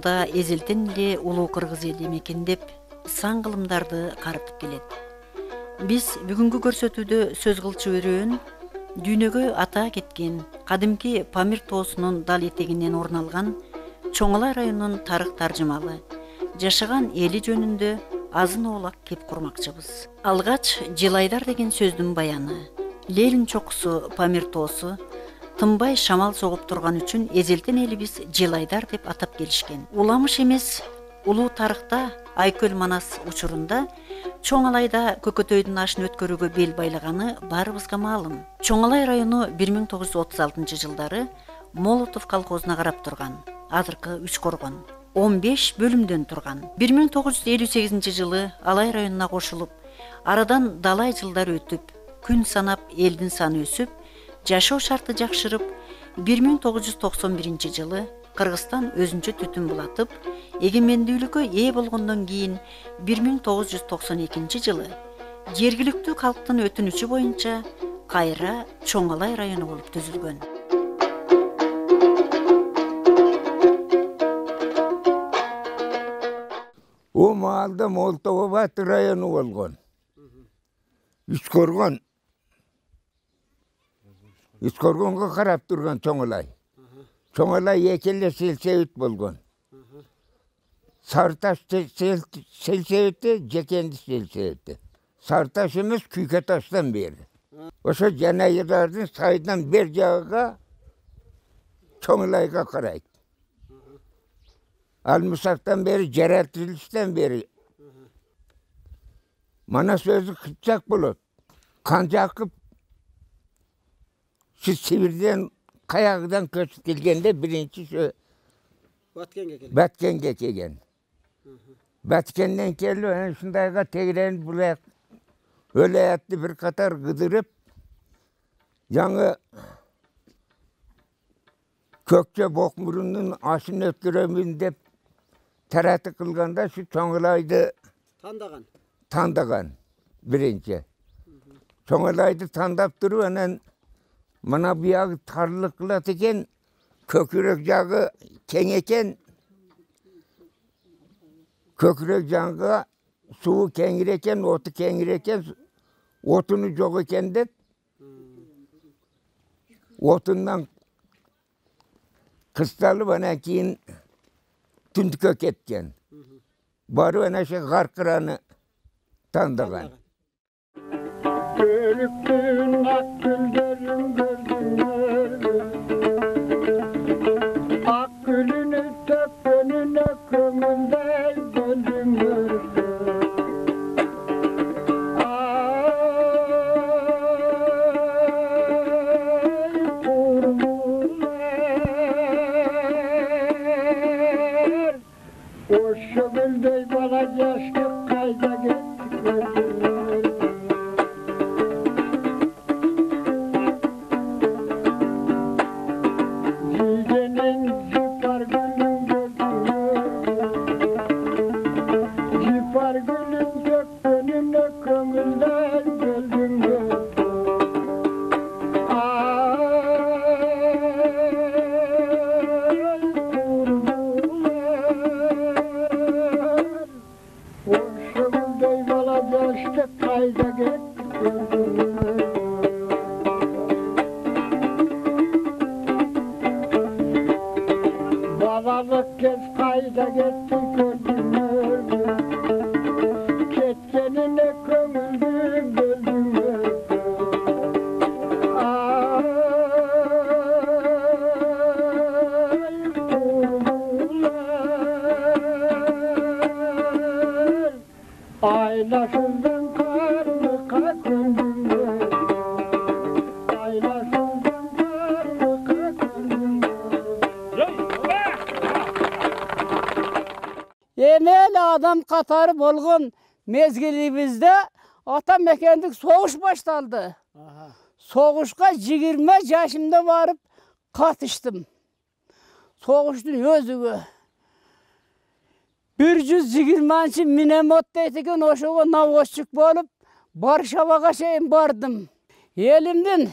учурда эзелтен эле улуу кыргыз эли мекендеп, сан кылымдарды карытып келет. Биз бүгүнкү көрсөтүүдө сөз кылчу өрөөн дүйнөгө ата кеткен кадимки Памир тоосунун дал этегинен орун алган Чоңалай районунун тарых таржымалы жашаган эли жөнүндө азын оолак кеп курмакчыбыз. Алгач Жылайдар деген сөздүн баяны. Лелин чокусу Памир тоосу тынбай шамал согуп турган үчүн эзелтен элибиз Жылайдар деп атап келишкен. Уламыш эмес, улуу тарыхта Айкөл Манас учурунда Чоңалайда Көкөтөйдүн ашын өткөрүүгө бел байлаганы баарыбызга маалым. Чоңалай району 1936 жылдары Молотов колхозуна карап турган. Азыркы Үчкоргон 15 бөлүмдөн турган. 1958 жылы Алай районуна кошулуп, арадан далай жылдар өтүп, күн санап элдин саны өсүп, жашоо шарты жакшырып, 1991 жылы Кыргызстан өзүнчө түтүн булатып, эгемендүүлүккө ээ болгондон кийин 1992 жылы жергиликтүү калктын өтүнүчү боюнча кайра Чоңалай району болуп түзүлгөн. O maalda Молтовабад району болгон. Үчкоргонго карап турган Чоңалай. Чоңалай экеле селсебит болгон. Сарташ селсебити, Жекенди селсебити. Сарташ эмес Күйкеташтан бери. Ошо Жанайырлардын сайдан бер жагыга Чоңалайга карайт. Almusak'tan beri, Cereltiliş'ten beri. Mana sözü Kıpçak bulut. Kanca akıp, şu Sibir'den, Kayak'dan köçüp gelgende birinci şu Batkenge kegen. Batkenden keldi, yani şundayga tegren bulak. Öyle yattı bir katar gıdırıp, yanı Kökçe Bokmurun'un aşını ötküremün dep, taratı kılganda şu Çoңalaydı tandagan birinci. Çoңalaydı tandap duru anan mana bu yağı tarlıklat eken, kökürek yağı kengeken, kökürek yağı suyu kengireken, otu kengireken, otunu çok eken de otundan kıstalı bana kiyin tündükök etken. Barı bana şey garkıranı tanıdıgan. Görüktün ak güllerim gördüm. Ak gülünü töpününe kömürde gördüm. Şömüldey bana yaşlık kayda gittik gördüler. Cidenin cipar gülün gördüler. Cipar gülün gökbönüne kömülden gördüler. Kayda gittik gördüler. Babalık kez kayda gittik gördüler. Ketkenine kömüldüm gördüler. Aylasızdan karlıka döndüler. Aylasızdan karlıka döndüler. Emel adam katarı bolgun mezgilimizde ata mekendik soğuş başlandı. Soğuşka 20 yaşımda varıp katıştım. Soğuştun özügü. 120 minemotda etken oşoga навозчик bolup Varşavaga şeyin bardım. Elimden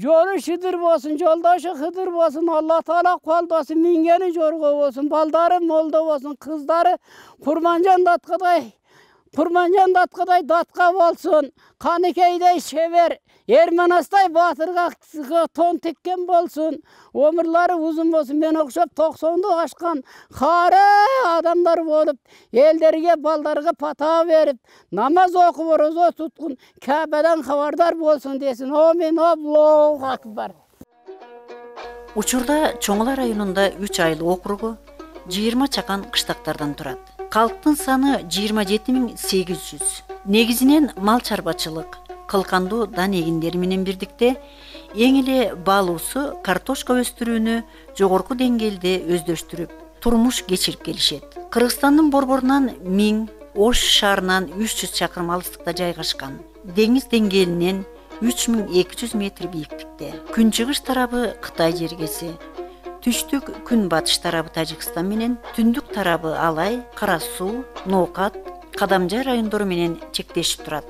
Jolu şidir bolsun, joldaşı hıdır bolsun, Allah Taala koldosun, mingeni jorgo bolsun, baldары molda bolsun, kızları Kurmanjan datkaday datka bolsun, Kanikeydey şever, Ermanastay batırga ton tekken bolsun, ömürleri uzun bolsun, ben okşop 90'dı aşkan kare adamlar bolup, ellerge baldarga pata verip, namaz okup roza tutkun, Kabe'den habardar bolsun desin. Amin, Allahu Akbar. Учурда Чоңла районунда 3 айлык округу 20 чакан кыштактардан турат. Калктын саны 27.800. Негизинен мал чарбачылык, кылкандуу дан эгиндери менен бирдикте эң эле баалуусу картошка өстүрүүнү жогорку деңгээлде өздөштүрүп, турмуш кечирип келишет. Кыргызстандын борборунан 1000, Ош шаарынан 300 чакырым алыстыкта жайгашкан. Деңиз деңгээлинен 3200 метр бийиктикте. Күнчыгыш тарабы Кытай жергеси, түштүк күнбатыш тарабы Тажикстан менен, түндүк тарабы Алай, Кара Суу, Ноокат, Кадамжай райондору менен чектешип турат.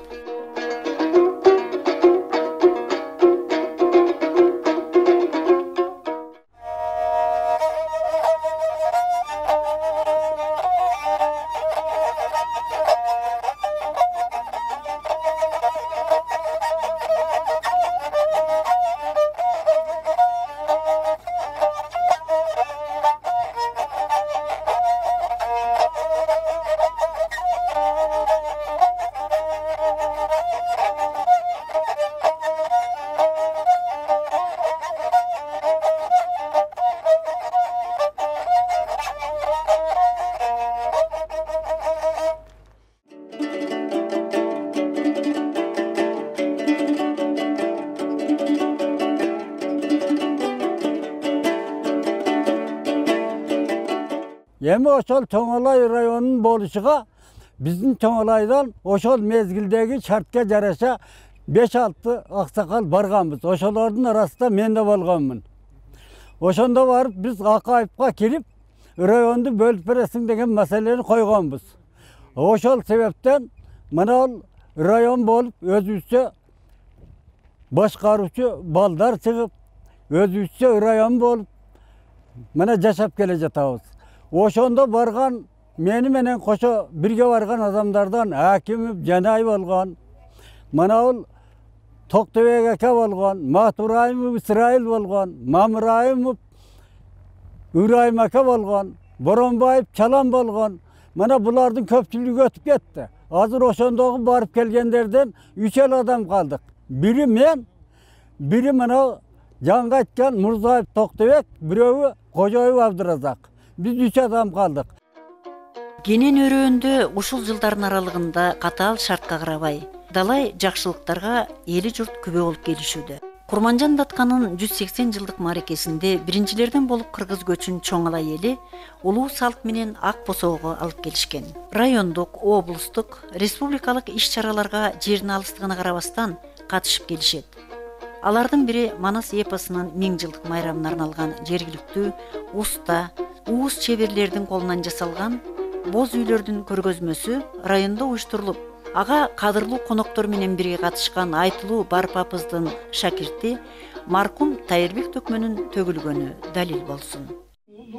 Эми ошол Чоңалай районунун болушуга биздин Чоңалайдан ошол мезгилдеги шартка жараша 5-6 аксакал барганбыз. Ошолордун арасында мен да болгонмун. Ошондо барып биз Акаевка кирип, районду бөлүп бересиң деген маселени койгонбуз. Ошол себептен мына район болуп өзүбүзчө башкаруучу балдар чыгып, өзүбүзчө район болуп мына жашап келе жатабыз. Ошондо барган мени менен кошо бирге барган адамдардан Акимов Жанай болгон, мына Токтебек ака болгон, Матураимов Исраил болгон, Мамыраимов Үрайым ака болгон, Боронбаев Чалан болгон. Мына булардын көпчүлүгү өтүп кетти. Азыр ошондогу барып келгендерден 3 адам калдык. Бири мен, бири мына жаңга айткан Мурзаев Токтебек, бирөөү Кожоев Абдыразак. Biz 3 adam kaldık. Кенен өрөөндө ушул жылдардын аралыгында катаал шартка карабай, далай жакшылыктарга эли журт күбө болуп келишүүдө. Курманжан Датканын 180 жылдык мааракесинде биринчилерден болуп кыргыз көчүн Чоңалай эли улуу салт менен ак босоого алып келишкен. Райондук, облустук, республикалык иш-чараларга жердин алыстыгына карабастан катышып келишет. Алардын бири Манас эпосунун 1000 жылдык майрамына арналган жергиликтүү уста, уус чеберлердин колунан жасалган боз үйлөрдүн көргөзмөсү райондо уюштурулуп, ага кадырлуу коноктор менен бирге катышкан айтылуу барпапыздын шакирти маркум Тайырбек Төкмөнүн төгүлгөнү далил болсун.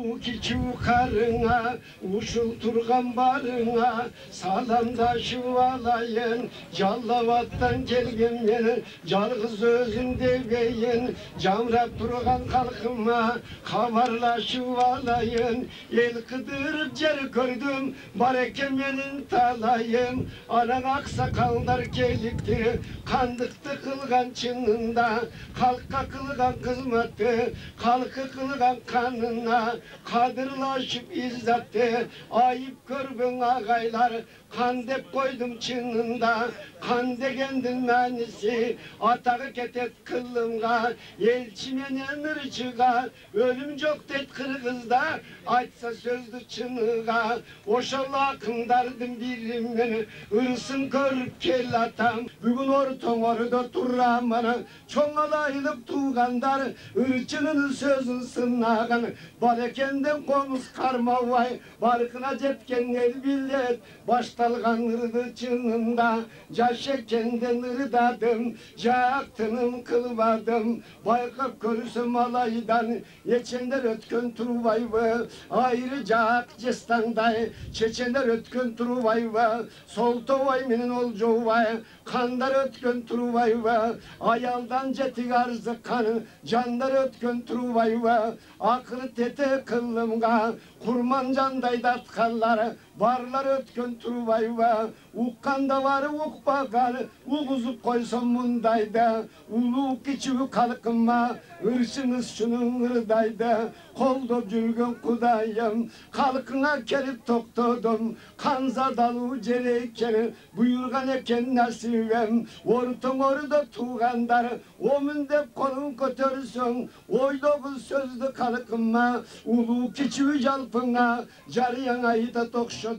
Ulu kiçu karına, uşul turgan barına, salamdaşıp alayın, Callavattan gelgem yeni, Calgız özüm deveyin, Camrap turgan kalkıma, Havarlaşıp alayın, El kıdırıp cer gördüm, Barekemenin talayım, Anan aksakallar gelikti, Kandıktı kılgan çınında, Kalka kılgan kızmatı, Kalkı kılgan kanına, Kadırlaşıp izzatte, ayıp görbün ağaylar, kan dep koydum çınında, kan degendin manisi, atağı ketet kıllımga, elçimenen ırçıga, ölüm çok det Kırgızda, aytsa sözdü çınıga, oşalla akındardım birimini, ırsın görüp kel atam, bugün orton orada turram bana, Çoğalayılıp tuğandar, ırçının sözün sınağın, bale Çekenden komuz karmavay, barkına cepken el billet, baştalgan ırdı çınında, caşekenden ırdadım, caktının kılmadım, baykap körüsüm alaydan, yeçender ötkön turuvayvı, ayrı cak cestanday, çeçender ötkön turuvayvı, sol tovay minin olcuvay, kandar ötkön turuvayvı, ayaldan cetik arzı kanı, candar ötkön turuvayvı, aklı tete kıllımga, kurman canday datkallar, barlar ötkön turuvayvı, ukkanda var uk bakar, uğuzup koysam bundayda, ulu kiçivi kalkınma, ırşınız şunun ırdayda, kolda cülgün kudayım, kalkına kelip toktodum, kanza dalı cereken, buyurgan eken nasibem, ortun orada tuğandar, omundep kolun kötürsün, oydoguz sözlü kalkınma, ulu kiçivi jalpına, jariyan ayda tokşodum.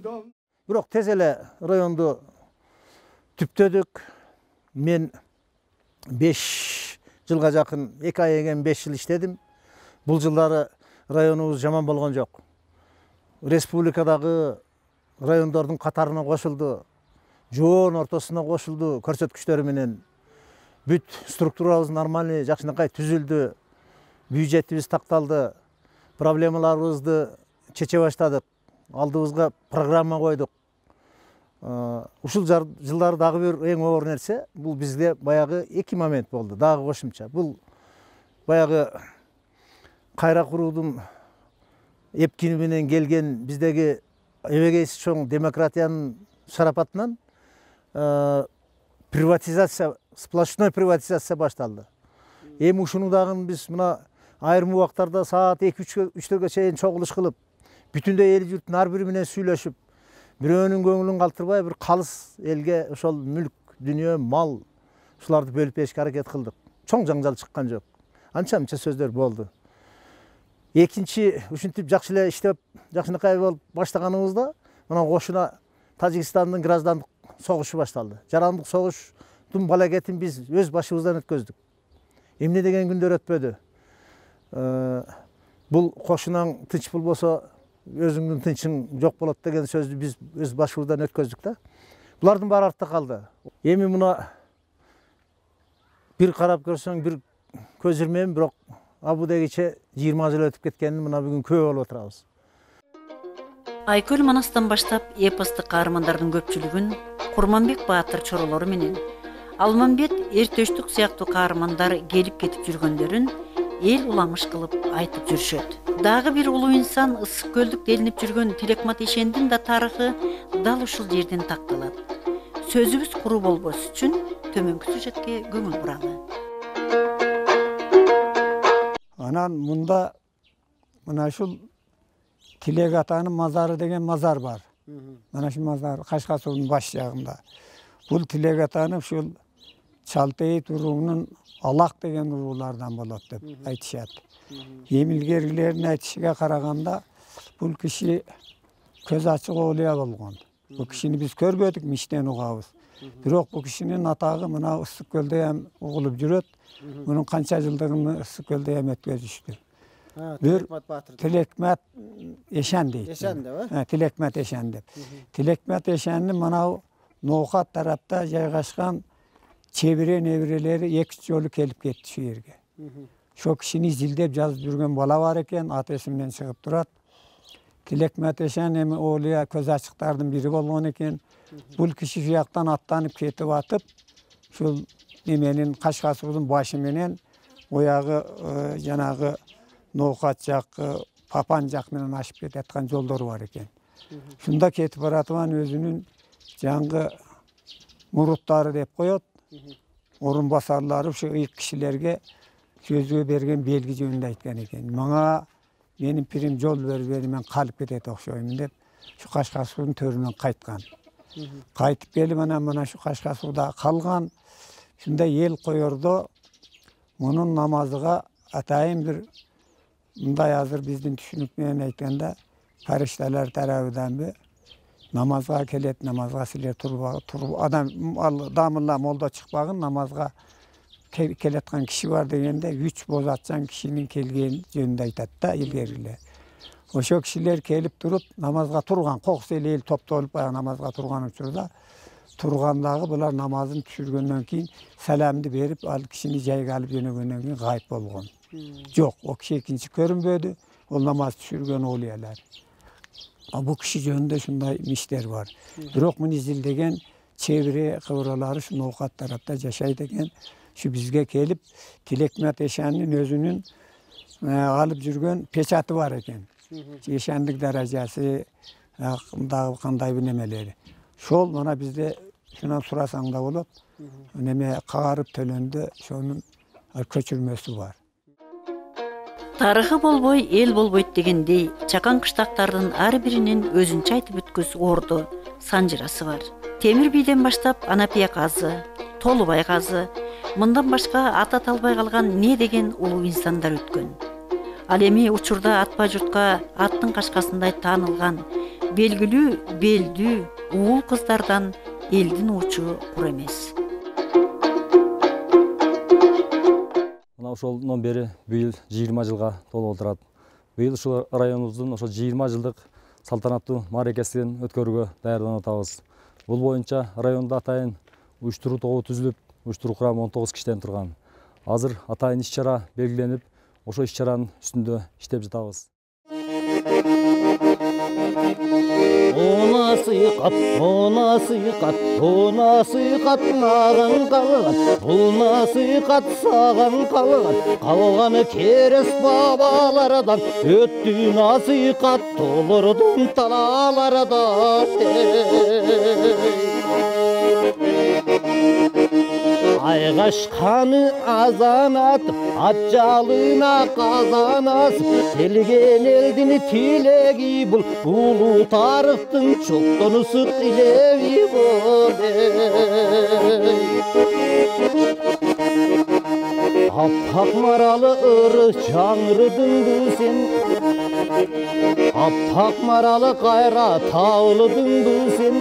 Бирок тез эле районду түптөдүк. Мен 5 жылга жакын, 2 ай эгем 5 жыл иштедим. Бул жылдары районубуз жаман болгон жок. Республикадагы райондордун катарына кошулду. Жоон ортосуна кошулду көрсөткүчтөрү менен. Бүт структурабыз нормальный, жакшынакай түзүлдү. Бюджетибиз такталды. Проблемаларыбызды чече баштадык. Алдыбызга программа койдук. Ушул жылдары дагы бир эң оор нерсе, бул бизде баягы 2 момент болду, дагы кошумча. Бул баягы кайра куруудун эпкини менен келген биздеги эбегейси чоң демократиянын шарапатынан приватизация, сплошной приватизация башталды. Эми ушуну дагы биз мына айрым убактарда саат 2-3-төргө чейин чогулуш кылып, бүтүндөй эл журттун ар бири менен сүйлөшүп, бирөөнүн көңүлүн калтырбай, бир калыс элге ошол мүлк, дүнүйө, мал ушуларды бөлүп беришке аракет кылдык. Чоң жаңжал чыккан жок. Анча-мынча сөздөр болду. Экинчи, ушинтип жакшы эле иштеп, жакшынакай болуп баштаганыбызда, мына кошуна Тажикстандын граждандык согушу башталды. Жарандык согуштун балагетин биз өз башыбыздан өткөздүк. Эмне деген күндөр өтпөдү. Бул кошунаң тынч болбосо, өзүңдүн тынчың жок болот деген сөздү биз өз башыбыздан өткөздүк да. Булардын баары артта калды. Эми мына бир карап көрсөң, бир көз ирмейм, бирок абудегиче 20 жыл өтүп кеткенин мына бүгүн күбө болуп отурабыз. Айкөл Манастан баштап эпостук каармандардын көпчүлүгүн Курманбек Баатыр чоролору менен Алмамбет Эртөштүк сыяктуу каармандар келип кетип жүргөндөрүн эл уламыш кылып айтып жүрүшөт. Дагы бир улуу инсан Ысык көлдүк делинип жүргөн Тилекмат Эшендин да тарыхы дал ушул жерден такталат. Сөзүбүз куру болбош үчүн төмөнкү сюжетке көңүл буралы. Анан мында мына ушул Тилек атанын мазары деген мазар бар. Мына ушул мазар Кашка суунун баш жагында. Бул Тилек атаны ушул Чалтейит уруунун Алак деген уруулардан болот деп айтышат. Эмилгерлердин айтышыга караганда бул киши көз ачык оолуя болгон. Бул кишини биз көрбөдүк, миштен угабыз. Бирок бул кишинин атагы мына Ысык көлдө ham угулуп жүрөт. Мунун канча жылдыгын Ысык көлдө ham өткөзүштү. Тилекмат Эшен дейт. Эшен деп, Тилекмат Эшен деп. Тилекмат Эшендин мына Ноокат тарапта жайгашкан чебире небирелери 2 жолу келип кетти şu жерге. Шо кишини изилдеп жазып жүргөн бала бар экен, аты эсимден чыгып турат. Тилекмат Эшен эми оолуя көз ачыктардын бири болгон экен. Бул киши şu жактан аттанып кетип атып, ушул неменин Кашка суунун башы менен оягы жанагы Ноокат жакы, Папан жак менен ашып кетаткан жолдору бар экен. Шунда кетип баратыбан өзүнүн жаңгы муруттары деп коет. Орун басарлары ушу ыйык кишилерге сөзгө берген белги жөнүндө айткан экен. Мага менин пирим жол бербedi, мен калып кетет окшойм деп, ушу Кашка суунун төрүнөн кайткан. Кайтып келип анан мына ушу Кашка сууда калган. Шунда эл коердо мунун намазыга атайын бир мындай азыр биздин түшүнүк менен айтканда фаришталар тарабыданбы намазга келет, намазга силер туруп адам дамылла молдо чыкпагын, намазга келаткан киши бар дегенде 3 боз атчан кишинин келгени жөнүндө айтат да илгериле. Ошо кишилер келип туруп намазга турган, кокус эл топтолуп баягы намазга турган учурда тургандагы булар намазын түшүргөндөн кийин саламды берип, ал кишини жайга алып жөнөгөндөн кийин гайып болгон. Жок, о киши экинчи көрүнбөдү, ол намаз түшүргөн олиялар. Бу киши жөнүндө ушундай миштер бар. Бирок муну изилдеген чебире кыбыралары ушу Ноокат тарапта жашайт экен. Şu bizge kelip Tilekmet Eşen'in özünün alıp жүргөн печаты бар экен. Eşenlik derecesi, kандай nemeleri. Şol mana bizde şundan surasan da olup, neme kağarıp tölöndü, şonun köçürmesi var. Тарыхы болбой, эл болбойт дегендей, чакан кыштактардын ар биринин өзүнчө айтып өткөз орду, санжырасы бар. Темир бийден баштап Анапия казы, Толубай казы, мындан башка ата талбай калган не деген улуу инсандар өткөн. Ал эми учурда атпа журтка аттын кашкасындай таанылган белгилүү, белдүү, уул кыздардан элдин учу кур эмес. Ошолдон бери быйыл 20 жылга толуп отурат. Быйыл ушул районубуздун ошо 20 жылдык салтанаттуу мааракесин өткөрүүгө даярданып атабыз. Бул боюнча районда атайын уюштуруу тобу түзүлүп, уюштуруу курамы 19 кишиден турган. Азыр атайын иш-чара белгиленип, ошо иш-чаранын үстүндө иштеп жатабыз. Ona sıykat, nağın kalgan, ona sıykat sağan kalgan, kalganı keres babalardan, öttü nasıykat dolurdun talalardan. Aygaşkanı azan atıp, atcalına kazan asıp, gelgen eldini tilegi bul, ulu tarıktın çoktonu sık ilevi bul. Appak maralı ırı çağrıdın sen, appak maralı kayra tağlıdın sen,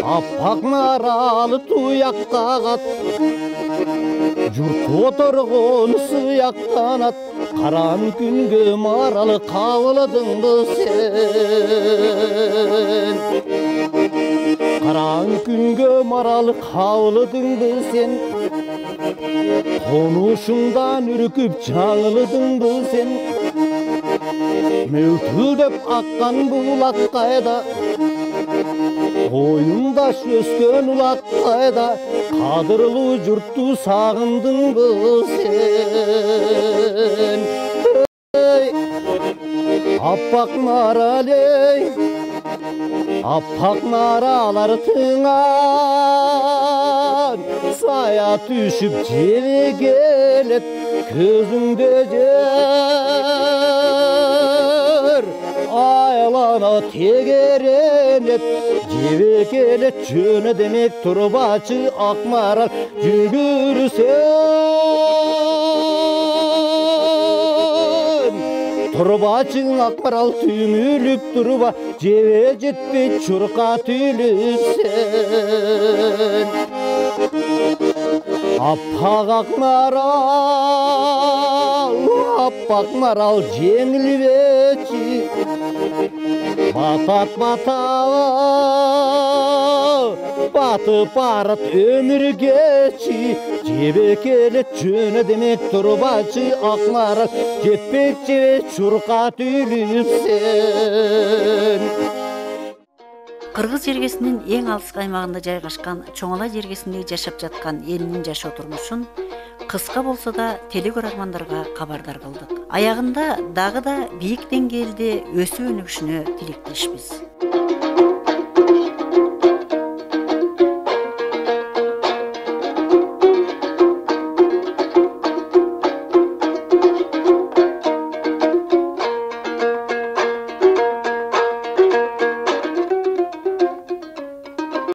appak maralı tuyakta kat, yurt oturgun sıyaktan at, karan günge maralı kavladın sen. Karan günge maralı kavladın sen. Konuşundan ürküp çağladın sen. Mültüldep akkan bulak kayda, oyunda şöskön ulak kayda, kadırlı yurttu sağındın sen. Appak maraley, appak maralar tığan, saya düşüp cevi gelet, gözümde cer. Aylana tegerenet, cevi gelet, çöne demek turbaçı akmaral, yürürsen. Turbaçın akmaral tümülüp turba, ceve jetpe çurka tülüsen. Appak akmaral jengil veçi, batat batıp arat ömür geçi, cebe kelet çöne demek turbaçı akmaral, jetpek ceve çurka tülüsen. Кыргыз жергесинин эң алыс аймагында жайгашкан Чоңала жергесинде жашап жаткан элинин жашоо турмушун кыска болсо да телекөрөрмандарга кабардар кылдык. Аягында дагы да бийик деңгээлде өсүп өнүгүшүнө тилектешпиз.